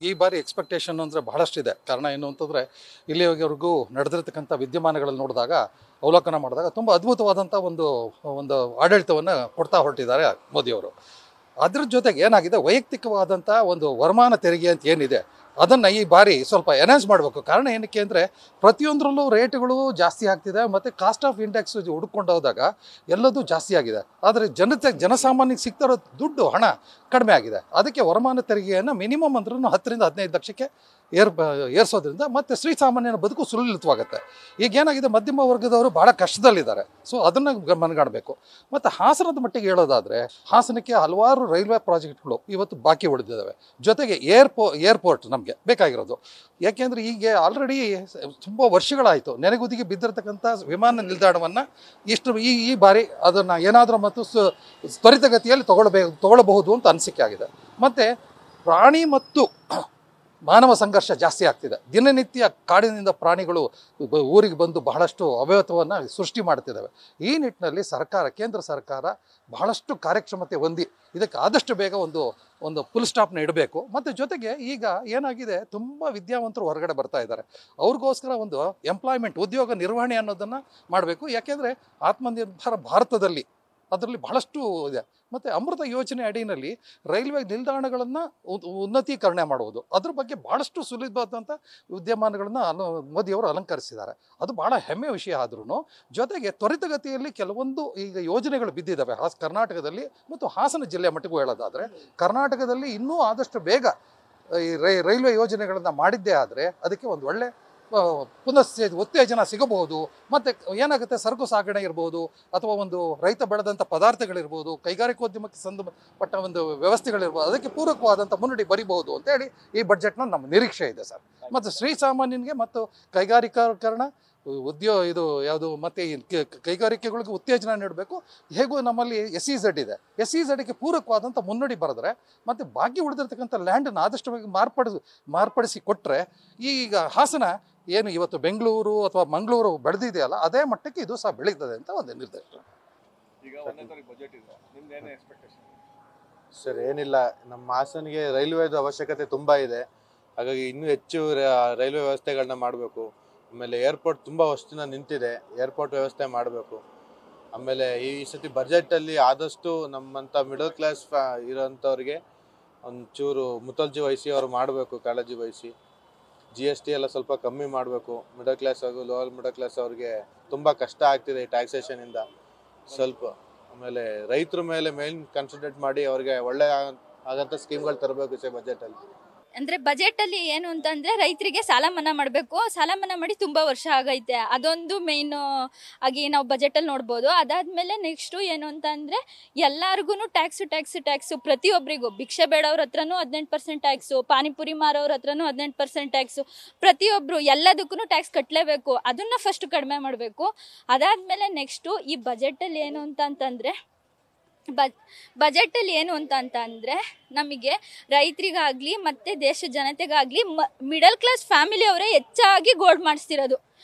ಈ ಬಾರಿ ಎಕ್ಸ್ಪೆಕ್ಟೇಷನ್ ಅಂದರೆ ಬಹಳಷ್ಟಿದೆ. ಕಾರಣ ಏನು ಅಂತಂದರೆ ಇಲ್ಲಿವರೆಗೂ ನಡೆದಿರ್ತಕ್ಕಂಥ ವಿದ್ಯಮಾನಗಳಲ್ಲಿ ನೋಡಿದಾಗ ಅವಲೋಕನ ಮಾಡಿದಾಗ ತುಂಬ ಅದ್ಭುತವಾದಂಥ ಒಂದು ಒಂದು ಆಡಳಿತವನ್ನು ಕೊಡ್ತಾ ಹೊರಟಿದ್ದಾರೆ ಮೋದಿಯವರು. ಅದ್ರ ಜೊತೆಗೆ ಏನಾಗಿದೆ, ವೈಯಕ್ತಿಕವಾದಂಥ ಒಂದು ವರಮಾನ ತೆರಿಗೆ ಅಂತ ಏನಿದೆ ಅದನ್ನು ಈ ಬಾರಿ ಸ್ವಲ್ಪ ಎನ್ಹಾನ್ಸ್ ಮಾಡಬೇಕು. ಕಾರಣ ಏನಕ್ಕೆ ಅಂದರೆ ಪ್ರತಿಯೊಂದರಲ್ಲೂ ರೇಟ್ಗಳು ಜಾಸ್ತಿ ಆಗ್ತಿದೆ ಮತ್ತು ಕಾಸ್ಟ್ ಆಫ್ ಇಂಡೆಕ್ಸ್ ಹುಡುಕೊಂಡು ಹೋದಾಗ ಎಲ್ಲದೂ ಜಾಸ್ತಿ ಆಗಿದೆ. ಆದರೆ ಜನಸಾಮಾನ್ಯಕ್ಕೆ ಸಿಗ್ತಿರೋ ದುಡ್ಡು ಹಣ ಕಡಿಮೆ ಆಗಿದೆ. ಅದಕ್ಕೆ ವರಮಾನ ತೆರಿಗೆಯನ್ನು ಮಿನಿಮಮ್ ಅಂದ್ರೂ 10ರಿಂದ 15 ಲಕ್ಷಕ್ಕೆ ಏರಿಸೋದ್ರಿಂದ ಮತ್ತು ಶ್ರೀಸಾಮಾನ್ಯನ ಬದುಕು ಸುಲಲಿತವಾಗುತ್ತೆ. ಈಗ ಏನಾಗಿದೆ, ಮಧ್ಯಮ ವರ್ಗದವರು ಭಾಳ ಕಷ್ಟದಲ್ಲಿದ್ದಾರೆ. ಸೊ ಅದನ್ನು ಮನಗಾಣಬೇಕು. ಮತ್ತು ಹಾಸನದ ಮಟ್ಟಿಗೆ ಹೇಳೋದಾದರೆ ಹಾಸನಕ್ಕೆ ಹಲವಾರು ರೈಲ್ವೆ ಪ್ರಾಜೆಕ್ಟ್ಗಳು ಇವತ್ತು ಬಾಕಿ ಉಳಿದಿದ್ದಾವೆ. ಜೊತೆಗೆ ಏರ್ಪೋರ್ಟ್ ನಮಗೆ ಬೇಕಾಗಿರೋದು. ಯಾಕೆಂದರೆ ಈಗ ಆಲ್ರೆಡಿ ತುಂಬ ವರ್ಷಗಳಾಯಿತು ನೆನೆಗುದಿಗೆ ಬಿದ್ದಿರತಕ್ಕಂಥ ವಿಮಾನ ನಿಲ್ದಾಣವನ್ನು ಈ ಬಾರಿ ಅದನ್ನು ಏನಾದರೂ ಮತ್ತು ತ್ವರಿತಗತಿಯಲ್ಲಿ ತಗೊಳ್ಳಬಹುದು ಅಂತ ಅನಿಸಿಕೆ ಆಗಿದೆ. ಮತ್ತು ಪ್ರಾಣಿ ಮತ್ತು ಮಾನವ ಸಂಘರ್ಷ ಜಾಸ್ತಿ ಆಗ್ತಿದೆ. ದಿನನಿತ್ಯ ಕಾಡಿನಿಂದ ಪ್ರಾಣಿಗಳು ಊರಿಗೆ ಬಂದು ಬಹಳಷ್ಟು ಅವ್ಯವತವನ್ನು ಸೃಷ್ಟಿ ಮಾಡ್ತಿದ್ದಾವೆ. ಈ ನಿಟ್ಟಿನಲ್ಲಿ ಕೇಂದ್ರ ಸರ್ಕಾರ ಬಹಳಷ್ಟು ಕಾರ್ಯಕ್ಷಮತೆ ಹೊಂದಿ ಇದಕ್ಕೆ ಆದಷ್ಟು ಬೇಗ ಒಂದು ಫುಲ್ ಸ್ಟಾಪ್ನ ಇಡಬೇಕು. ಮತ್ತು ಜೊತೆಗೆ ಈಗ ಏನಾಗಿದೆ, ತುಂಬ ವಿದ್ಯಾವಂತರು ಹೊರಗಡೆ ಬರ್ತಾ ಇದ್ದಾರೆ. ಅವ್ರಿಗೋಸ್ಕರ ಒಂದು ಎಂಪ್ಲಾಯ್ಮೆಂಟ್, ಉದ್ಯೋಗ ನಿರ್ವಹಣೆ ಅನ್ನೋದನ್ನು ಮಾಡಬೇಕು. ಯಾಕೆಂದರೆ ಆತ್ಮನಿರ್ಭರ ಭಾರತದಲ್ಲಿ ಅದರಲ್ಲಿ ಬಹಳಷ್ಟು ಇದೆ. ಮತ್ತು ಅಮೃತ ಯೋಜನೆ ಅಡಿಯಲ್ಲಿ ರೈಲ್ವೆ ನಿಲ್ದಾಣಗಳನ್ನು ಉನ್ನತೀಕರಣ ಮಾಡುವುದು, ಅದ್ರ ಬಗ್ಗೆ ಭಾಳಷ್ಟು ಸುಲಭವಾದಂಥ ವಿದ್ಯಮಾನಗಳನ್ನು ಮೋದಿಯವರು ಅಲಂಕರಿಸಿದ್ದಾರೆ. ಅದು ಭಾಳ ಹೆಮ್ಮೆಯ ವಿಷಯ. ಆದ್ರೂ ಜೊತೆಗೆ ತ್ವರಿತಗತಿಯಲ್ಲಿ ಕೆಲವೊಂದು ಈಗ ಯೋಜನೆಗಳು ಬಿದ್ದಿದ್ದಾವೆ ಕರ್ನಾಟಕದಲ್ಲಿ ಮತ್ತು ಹಾಸನ ಜಿಲ್ಲೆಯ ಮಟ್ಟಿಗೂ ಹೇಳೋದಾದರೆ ಕರ್ನಾಟಕದಲ್ಲಿ ಇನ್ನೂ ಆದಷ್ಟು ಬೇಗ ಈ ರೈಲ್ವೆ ಯೋಜನೆಗಳನ್ನು ಮಾಡಿದ್ದೇ ಆದರೆ ಅದಕ್ಕೆ ಒಂದು ಒಳ್ಳೆ ಉತ್ತೇಜನ ಸಿಗಬಹುದು. ಮತ್ತು ಏನಾಗುತ್ತೆ, ಸರಕು ಸಾಗಣೆ ಇರ್ಬೋದು ಅಥವಾ ಒಂದು ರೈತ ಬೆಳೆದಂಥ ಪದಾರ್ಥಗಳಿರ್ಬೋದು, ಕೈಗಾರಿಕೋದ್ಯಮಕ್ಕೆ ಸಂಬಂಧಪಟ್ಟ ಒಂದು ವ್ಯವಸ್ಥೆಗಳಿರ್ಬೋದು, ಅದಕ್ಕೆ ಪೂರಕವಾದಂಥ ಮುನ್ನಡಿ ಬರಿಬಹುದು ಅಂತೇಳಿ ಈ ಬಡ್ಜೆಟ್ನ ನಮ್ಮ ನಿರೀಕ್ಷೆ ಇದೆ ಸರ್. ಮತ್ತು ಶ್ರೀಸಾಮಾನ್ಯನಿಗೆ ಮತ್ತು ಕೈಗಾರಿಕೀಕರಣ ಇದು ಯಾವುದು ಮತ್ತು ಕೈಗಾರಿಕೆಗಳಿಗೆ ಉತ್ತೇಜನ ನೀಡಬೇಕು. ಹೇಗೂ ನಮ್ಮಲ್ಲಿ SEZ ಇದೆ, SEZಗೆ ಪೂರಕವಾದಂಥ ಮುನ್ನಡಿ ಬರೆದ್ರೆ ಮತ್ತು ಬಾಕಿ ಉಳಿದಿರ್ತಕ್ಕಂಥ ಲ್ಯಾಂಡನ್ನು ಆದಷ್ಟು ಬೇಗ ಮಾರ್ಪಡಿಸಿ ಕೊಟ್ಟರೆ ಈಗ ಹಾಸನ ಏನು ಇವತ್ತು ಬೆಂಗಳೂರು ಅಥವಾ ಮಂಗಳೂರು ಬೆಳೆದಿದೆಯಲ್ಲ ಅದೇ ಮಟ್ಟಕ್ಕೆ ಇದು ಸಹ ಬೆಳೀತದೆ ಅಂತ ಒಂದು ನಿರ್ದೇಶ. ಸರ್ ಏನಿಲ್ಲ, ನಮ್ಮ ಹಾಸನಿಗೆ ರೈಲ್ವೆದು ಅವಶ್ಯಕತೆ ತುಂಬ ಇದೆ. ಹಾಗಾಗಿ ಇನ್ನೂ ಹೆಚ್ಚು ರೈಲ್ವೆ ವ್ಯವಸ್ಥೆಗಳನ್ನ ಮಾಡಬೇಕು. ಆಮೇಲೆ ಏರ್ಪೋರ್ಟ್ ತುಂಬ ವರ್ಷದಿಂದ ನಿಂತಿದೆ, ಏರ್ಪೋರ್ಟ್ ವ್ಯವಸ್ಥೆ ಮಾಡಬೇಕು. ಆಮೇಲೆ ಈ ಸತಿ ಬಜೆಟಲ್ಲಿ ಆದಷ್ಟು ನಮ್ಮಂಥ ಮಿಡಲ್ ಕ್ಲಾಸ್ ಇರೋಂಥವ್ರಿಗೆ ಒಂಚೂರು ಮುತುವರ್ಜಿ ವಹಿಸಿ ಅವ್ರು ಮಾಡಬೇಕು, ಕಾಳಜಿ ವಹಿಸಿ. GST ಎಲ್ಲ ಸ್ವಲ್ಪ ಕಮ್ಮಿ ಮಾಡಬೇಕು. ಮಿಡಲ್ ಕ್ಲಾಸ್ ಹಾಗೂ ಲೋವರ್ ಮಿಡಲ್ ಕ್ಲಾಸ್ ಅವ್ರಿಗೆ ತುಂಬ ಕಷ್ಟ ಆಗ್ತಿದೆ ಈ ಟ್ಯಾಕ್ಸೇಷನಿಂದ ಸ್ವಲ್ಪ. ಆಮೇಲೆ ರೈತರ ಮೇಲೆ ಮೇನ್ ಕಾನ್ಸಂಟ್ರೇಟ್ ಮಾಡಿ ಅವ್ರಿಗೆ ಒಳ್ಳೆ ಆಗಂಥ ಸ್ಕೀಮ್ಗಳು ತರಬೇಕು ಈ ಬಜೆಟಲ್ಲಿ. ಅಂದರೆ ಬಜೆಟಲ್ಲಿ ಏನು ಅಂತಂದರೆ ರೈತರಿಗೆ ಸಾಲ ಮನ್ನಾ ಮಾಡಬೇಕು. ಸಾಲ ಮನ್ನಾ ಮಾಡಿ ತುಂಬ ವರ್ಷ ಆಗೈತೆ, ಅದೊಂದು ಮೇಯ್ನು ಆಗಿ ನಾವು ಬಜೆಟಲ್ಲಿ ನೋಡ್ಬೋದು. ಅದಾದಮೇಲೆ ನೆಕ್ಸ್ಟು ಏನು ಅಂತಂದರೆ ಎಲ್ಲರಿಗೂ ಟ್ಯಾಕ್ಸು ಪ್ರತಿಯೊಬ್ಬರಿಗೂ. ಭಿಕ್ಷೆ ಬೇಡವ್ರ ಹತ್ರನೂ 18% ಟ್ಯಾಕ್ಸು, ಪಾನಿಪುರಿ ಮಾರೋರ ಹತ್ರನೂ 18% ಟ್ಯಾಕ್ಸು, ಪ್ರತಿಯೊಬ್ಬರು ಎಲ್ಲದಕ್ಕೂ ಟ್ಯಾಕ್ಸ್ ಕಟ್ಟಲೇಬೇಕು. ಅದನ್ನು ಫಸ್ಟ್ ಕಡಿಮೆ ಮಾಡಬೇಕು. ಅದಾದಮೇಲೆ ನೆಕ್ಸ್ಟು ಈ ಬಜೆಟಲ್ಲಿ ಏನು ಅಂತಂತಂದರೆ ಬಜೆಟಲ್ಲಿ ಏನು ಅಂತಂದರೆ ನಮಗೆ ರೈತರಿಗಾಗಲಿ ಮತ್ತು ದೇಶದ ಜನತೆಗಾಗಲಿ ಮಿಡಲ್ ಕ್ಲಾಸ್ ಫ್ಯಾಮಿಲಿಯವರೇ ಹೆಚ್ಚಾಗಿ ಗೋಲ್ಡ್ ಮಾಡಿಸ್ತಿರೋದು.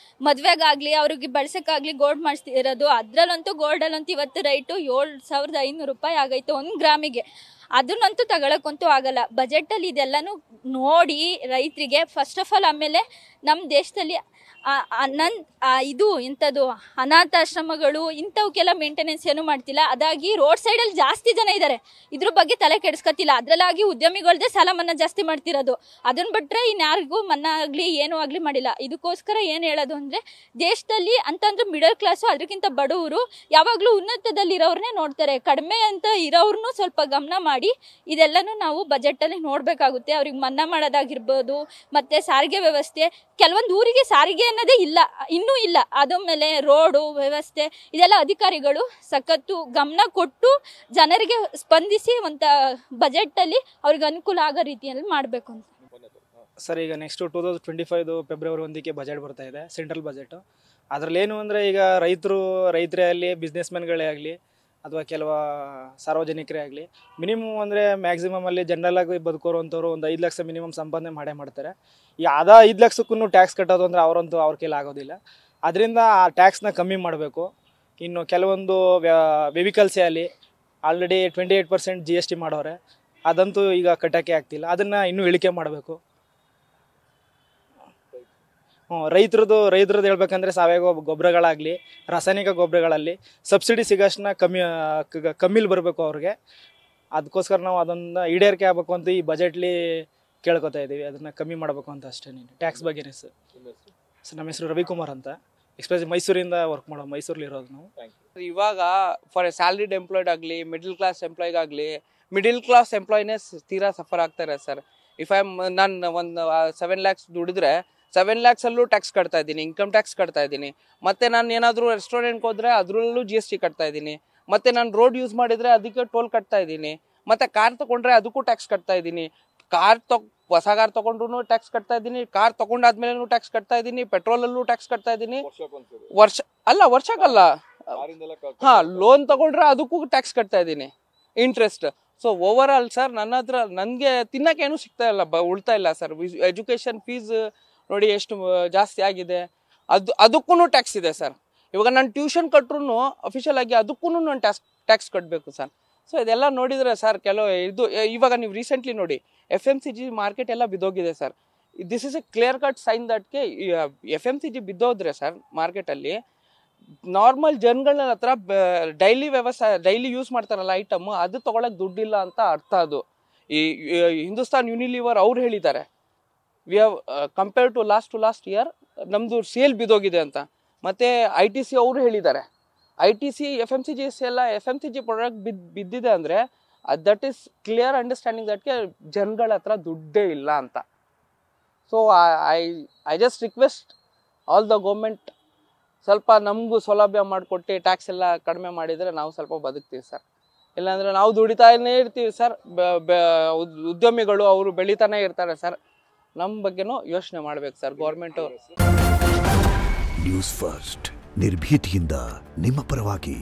ಮದುವೆಗಾಗಲಿ ಅವ್ರಿಗೆ ಬಳಸೋಕ್ಕಾಗಲಿ ಗೋಲ್ಡ್ ಮಾಡಿಸ್ತಿರೋದು. ಅದರಲ್ಲಂತೂ ಗೋಲ್ಡಲ್ಲಂತೂ ಇವತ್ತು ರೈಟು 7,500 ರೂಪಾಯಿ ಆಗೈತೆ 1 ಗ್ರಾಮಿಗೆ. ಅದನ್ನಂತೂ ತಗೊಳಕ್ಕಂತೂ ಆಗಲ್ಲ. ಬಜೆಟಲ್ಲಿ ಇದೆಲ್ಲನೂ ನೋಡಿ ರೈತರಿಗೆ ಫಸ್ಟ್ ಆಫ್ ಆಲ್, ಆಮೇಲೆ ನಮ್ಮ ದೇಶದಲ್ಲಿ ಇದು ಇಂಥದ್ದು ಅನಾಥಾಶ್ರಮಗಳು ಇಂಥವಕ್ಕೆಲ್ಲ ಮೇಂಟೆನೆನ್ಸ್ ಏನೂ ಮಾಡ್ತಿಲ್ಲ. ಅದಾಗಿ ರೋಡ್ ಸೈಡಲ್ಲಿ ಜಾಸ್ತಿ ಜನ ಇದ್ದಾರೆ, ಇದ್ರ ಬಗ್ಗೆ ತಲೆ ಕೆಡಿಸ್ಕೊತಿಲ್ಲ. ಅದರಲ್ಲಾಗಿ ಉದ್ಯಮಿಗಳ್ದೇ ಸಾಲ ಮನ್ನಾ ಜಾಸ್ತಿ ಮಾಡ್ತಿರೋದು. ಅದನ್ನು ಬಿಟ್ಟರೆ ಇನ್ಯಾರಿಗೂ ಮನ್ನಾ ಆಗಲಿ ಏನೂ ಆಗಲಿ ಮಾಡಿಲ್ಲ. ಇದಕ್ಕೋಸ್ಕರ ಏನು ಹೇಳೋದು ಅಂದರೆ ದೇಶದಲ್ಲಿ ಅಂತಂದ್ರೆ ಮಿಡಲ್ ಕ್ಲಾಸು ಅದಕ್ಕಿಂತ ಬಡವರು ಯಾವಾಗಲೂ ಉನ್ನತದಲ್ಲಿರೋರನ್ನೇ ನೋಡ್ತಾರೆ. ಕಡಿಮೆ ಅಂತ ಇರೋರನ್ನೂ ಸ್ವಲ್ಪ ಗಮನ ಮಾಡಿ ಇದೆಲ್ಲನೂ ನಾವು ಬಜೆಟಲ್ಲಿ ನೋಡಬೇಕಾಗುತ್ತೆ. ಅವ್ರಿಗೆ ಮನ್ನಾ ಮಾಡೋದಾಗಿರ್ಬೋದು. ಮತ್ತು ಸಾರಿಗೆ ವ್ಯವಸ್ಥೆ, ಕೆಲವೊಂದು ಊರಿಗೆ ಸಾರಿಗೆ ಅನ್ನೋದೇ ಇನ್ನೂ ಇಲ್ಲ. ಅದ್ರ ಮೇಲೆ ರೋಡು ವ್ಯವಸ್ಥೆ ಇದೆಲ್ಲ ಅಧಿಕಾರಿಗಳು ಸಖತ್ತು ಗಮನ ಕೊಟ್ಟು ಜನರಿಗೆ ಸ್ಪಂದಿಸಿ ಒಂದು ಬಜೆಟಲ್ಲಿ ಅವ್ರಿಗೆ ಅನುಕೂಲ ಆಗೋ ರೀತಿಯಲ್ಲಿ ಮಾಡಬೇಕು ಅಂತ ಸರ್. ಈಗ ನೆಕ್ಸ್ಟು 2025 ಫೆಬ್ರವರಿ 1ಕ್ಕೆ ಬಜೆಟ್ ಬರ್ತಾ ಇದೆ, ಸೆಂಟ್ರಲ್ ಬಜೆಟು. ಅದರಲ್ಲಿ ಏನು ಅಂದರೆ ಈಗ ರೈತರೇ ಆಗಲಿ, ಬಿಸ್ನೆಸ್ಮೆನ್ಗಳೇ ಆಗಲಿ ಅಥವಾ ಕೆಲವು ಸಾರ್ವಜನಿಕರೇ ಆಗಲಿ ಮಿನಿಮಮ್ ಅಂದರೆ ಮ್ಯಾಕ್ಸಿಮಮಲ್ಲಿ ಜನರಲ್ಲಾಗಿ ಬದುಕೋರುವಂಥವ್ರು ಒಂದು 5 ಲಕ್ಷ ಮಿನಿಮಮ್ ಸಂಪಾದನೆ ಮಾಡ್ತಾರೆ. ಈ 5 ಲಕ್ಷಕ್ಕೂ ಟ್ಯಾಕ್ಸ್ ಕಟ್ಟೋದು ಅಂದರೆ ಅವರಂತೂ ಅವ್ರ ಕೈಲಿ ಆಗೋದಿಲ್ಲ. ಅದರಿಂದ ಆ ಟ್ಯಾಕ್ಸ್ನ ಕಮ್ಮಿ ಮಾಡಬೇಕು. ಇನ್ನು ಕೆಲವೊಂದು ವೆಹಿಕಲ್ಸೇ ಆಗಲಿ ಆಲ್ರೆಡಿ 28% GST ಮಾಡೋರೆ. ಅದಂತೂ ಈಗ ಕಟ್ಟೋಕ್ಕೆ ಆಗ್ತಿಲ್ಲ. ಅದನ್ನು ಇನ್ನೂ ಇಳಿಕೆ ಮಾಡಬೇಕು. ರೈತರದ್ದು ಹೇಳ್ಬೇಕಂದ್ರೆ ಸಾವಯವ ಗೊಬ್ಬರಗಳಾಗಲಿ, ರಾಸಾಯನಿಕ ಗೊಬ್ಬರಗಳಲ್ಲಿ ಸಬ್ಸಿಡಿ ಸಿಗೋಷ್ಟನ್ನ ಕಮ್ಮಿಲಿ ಬರಬೇಕು ಅವ್ರಿಗೆ. ಅದಕ್ಕೋಸ್ಕರ ನಾವು ಅದನ್ನು ಈಡೇರಿಕೆ ಆಗಬೇಕು ಅಂತ ಈ ಬಜೆಟ್ಲಿ ಕೇಳ್ಕೊತಾ ಇದ್ದೀವಿ. ಅದನ್ನು ಕಮ್ಮಿ ಮಾಡಬೇಕು ಅಂತ ಅಷ್ಟೇ. ಟ್ಯಾಕ್ಸ್ ಬಗ್ಗೆನೇ ಸರ್. ನಮ್ಮ ಹೆಸರು ರವಿಕುಮಾರ್ ಅಂತ, ಎಕ್ಸ್ಪ್ರೆಸ್ ಮೈಸೂರಿಂದ ವರ್ಕ್ ಮಾಡೋ, ಮೈಸೂರಲ್ಲಿ ಇರೋದು ನಾವು. ಇವಾಗ ಫಾರ್ ಸ್ಯಾಲ್ರಿಡ್ ಎಂಪ್ಲಾಯ್ಡ್ ಆಗಲಿ, ಮಿಡಲ್ ಕ್ಲಾಸ್ ಎಂಪ್ಲಾಯ್ಗಾಗಲಿ, ಮಿಡಲ್ ಕ್ಲಾಸ್ ಎಂಪ್ಲಾಯ್ನೇ ತೀರಾ ಸಫರ್ ಆಗ್ತಾರೆ ಸರ್. ನಾನು ಒಂದು 7 lakhs ದುಡಿದ್ರೆ 7 lakhsಲ್ಲೂ ಟ್ಯಾಕ್ಸ್ ಕಟ್ತಾ ಇದ್ದೀನಿ, ಇನ್ಕಮ್ ಟ್ಯಾಕ್ಸ್ ಕಟ್ತಾ ಇದ್ದೀನಿ. ಮತ್ತು ನಾನು ಏನಾದರೂ ರೆಸ್ಟೋರೆಂಟ್ಗೆ ಹೋದರೆ ಅದರಲ್ಲೂ GST ಕಟ್ತಾ ಇದ್ದೀನಿ. ಮತ್ತು ನಾನು ರೋಡ್ ಯೂಸ್ ಮಾಡಿದರೆ ಅದಕ್ಕೆ ಟೋಲ್ ಕಟ್ತಾ ಇದ್ದೀನಿ. ಮತ್ತು ಕಾರ್ ತೊಗೊಂಡ್ರೆ ಅದಕ್ಕೂ ಟ್ಯಾಕ್ಸ್ ಕಟ್ತಾ ಇದ್ದೀನಿ. ಹೊಸ ಕಾರ್ ತೊಗೊಂಡ್ರು ಟ್ಯಾಕ್ಸ್ ಕಟ್ತಾ ಇದ್ದೀನಿ, ಕಾರ್ ತೊಗೊಂಡಾದ್ಮೇಲೆ ಟ್ಯಾಕ್ಸ್ ಕಟ್ತಾ ಇದ್ದೀನಿ, ಪೆಟ್ರೋಲಲ್ಲೂ ಟ್ಯಾಕ್ಸ್ ಕಟ್ತಾ ಇದ್ದೀನಿ. ವರ್ಷಕ್ಕಲ್ಲ, ಲೋನ್ ತಗೊಂಡ್ರೆ ಅದಕ್ಕೂ ಟ್ಯಾಕ್ಸ್ ಕಟ್ತಾ ಇದ್ದೀನಿ, interest. So over all sir ನನಗೆ ತಿನ್ನಕ್ಕೇನು ಸಿಗ್ತಾ ಇಲ್ಲ, ಉಳ್ತಾ ಇಲ್ಲ ಸರ್. ಎಜುಕೇಷನ್ ಫೀಸ್ ನೋಡಿ ಎಷ್ಟು ಜಾಸ್ತಿ ಆಗಿದೆ, ಅದಕ್ಕೂ ಟ್ಯಾಕ್ಸ್ ಇದೆ ಸರ್. ಇವಾಗ ನಾನು ಟ್ಯೂಷನ್ ಕಟ್ರು ಅಫಿಷಿಯಲ್ ಆಗಿ ಅದಕ್ಕೂ ನಾನು ಟ್ಯಾಕ್ಸ್ ಕಟ್ಟಬೇಕು ಸರ್. ಸೊ ಇದೆಲ್ಲ ನೋಡಿದರೆ ಸರ್ ಇವಾಗ ನೀವು ರೀಸೆಂಟ್ಲಿ ನೋಡಿ FMCG ಮಾರ್ಕೆಟ್ ಎಲ್ಲ ಬಿದ್ದೋಗಿದೆ sir. This is a clear cut sign ದಟ್ಗೆ FMCG ಬಿದ್ದೋದ್ರೆ ಸರ್ ಮಾರ್ಕೆಟಲ್ಲಿ ನಾರ್ಮಲ್ ಜನಗಳ ಹತ್ರ ಡೈಲಿ ಯೂಸ್ ಮಾಡ್ತಾರಲ್ಲ ಐಟಮ್, ಅದು ತೊಗೊಳಕ್ಕೆ ದುಡ್ಡಿಲ್ಲ ಅಂತ ಅರ್ಥ. ಅದು ಈ ಹಿಂದೂಸ್ತಾನ್ ಯೂನಿಲಿವರ್ ಅವ್ರು ಹೇಳಿದ್ದಾರೆ, we have compare to last year ನಮ್ಮದು ಸೇಲ್ ಬಿದ್ದೋಗಿದೆ ಅಂತ. ಮತ್ತು ITC ಅವರು ಹೇಳಿದ್ದಾರೆ, ITC FMCG ಪ್ರಾಡಕ್ಟ್ ಬಿದ್ದಿದೆ ಅಂದರೆ ದಟ್ ಈಸ್ ಕ್ಲಿಯರ್ ಅಂಡರ್ಸ್ಟ್ಯಾಂಡಿಂಗ್ ದಟ್ಗೆ ಜನಗಳ ಹತ್ರ ದುಡ್ಡೇ ಇಲ್ಲ ಅಂತ. So I just request all the government, ಸ್ವಲ್ಪ ನಮಗೂ ಸೌಲಭ್ಯ ಮಾಡಿಕೊಟ್ಟು ಟ್ಯಾಕ್ಸ್ ಎಲ್ಲ ಕಡಿಮೆ ಮಾಡಿದರೆ ನಾವು ಸ್ವಲ್ಪ ಬದುಕ್ತೀವಿ ಸರ್. ಇಲ್ಲಾಂದರೆ ನಾವು ದುಡಿತಾನೇ ಇರ್ತೀವಿ ಸರ್. ಉದ್ಯಮಿಗಳು ಅವರು ಬೆಳೀತಾನೆ ಇರ್ತಾರೆ ಸರ್. ನಮ್ಮ ಬಗ್ಗೆನೂ ಯೋಚನೆ ಮಾಡಬೇಕು ಸರ್ ಗೌರ್ಮೆಂಟು. ನ್ಯೂಸ್ ಫಸ್ಟ್, ನಿರ್ಭೀತಿಯಿಂದ ನಿಮ್ಮ ಪರವಾಗಿ.